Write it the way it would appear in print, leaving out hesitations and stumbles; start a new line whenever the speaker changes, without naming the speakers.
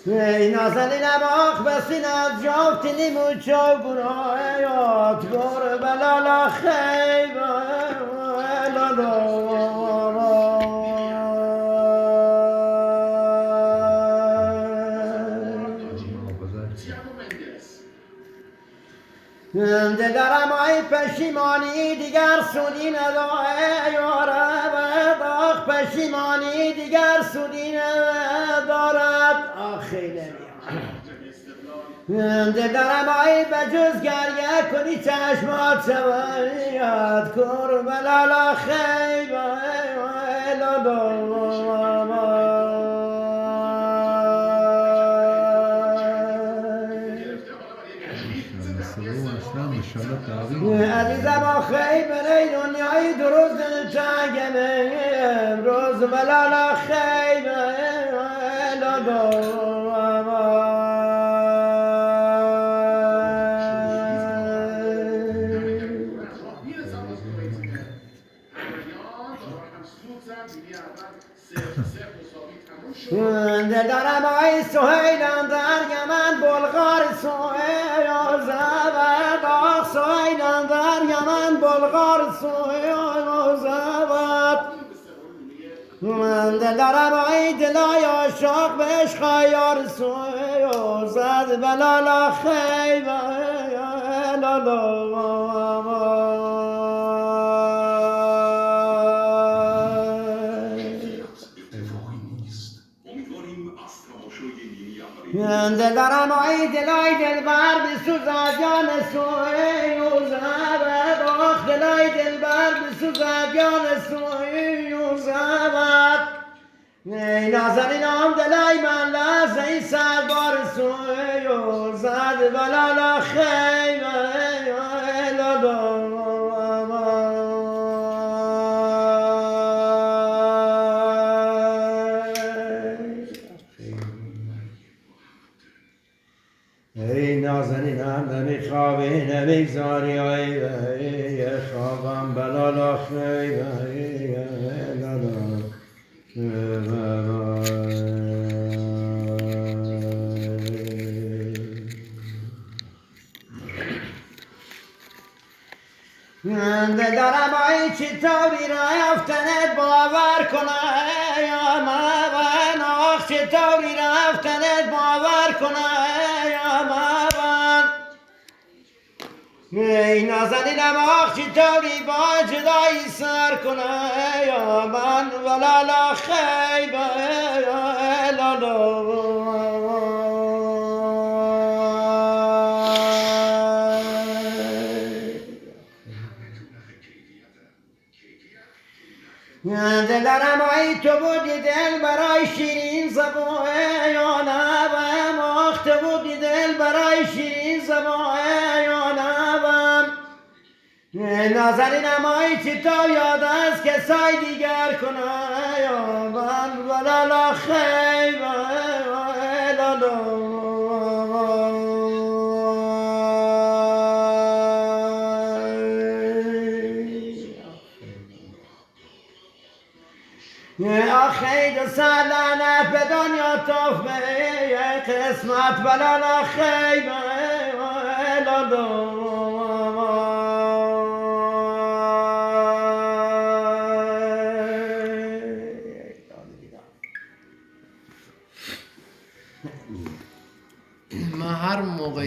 ای نازنینم آخ بسین از جافتنی موچو گناهیات گور بلالا خیب لالا دلم ای پشیمانی دیگر سودی ندارد آخ پشیمانی دیگر سودی ندارد آخ خیلی دلم ای بجز گریه کنی چشمات شوید کربلا خیب عزیزم آخی برای دنیای درست دلتنگم امروز بلالا خیب دلم ای سهیلم در یمن بلغار سویا زبد آخ سهیلم در یمن بلغار سویا زبد دلم ای دلای عاشق به عشق یار سویا زد بلالا خیب دلم ای دلای دلبر بسوزد جان سوی زبد آخ دلای دلبر بسوزد جان سوی زبد ای نازنینم دلای من لحظه ای سربار سوی زد بلالا خیب ای نازنینم نمیخوابی نمیگذاری ای خوابم بلالا خیب دلم ای چطوری رفتنت باور کنه یا من آخ چطوری رفتنت باور کنه یا من ای نازنینم آخ چطوری با جدایی سر کنه یا من ولالا خیب دلم ای تو بودی دل برای شیرین زبانم آخ تو بودی دل برای شیرین زبانم نازنینم ای چی تو یاد از کسای دیگر کنه یا من ولالا خیب آخی دو سالانه به دنیا توفه قسمت بلالا خیب
من هر موقع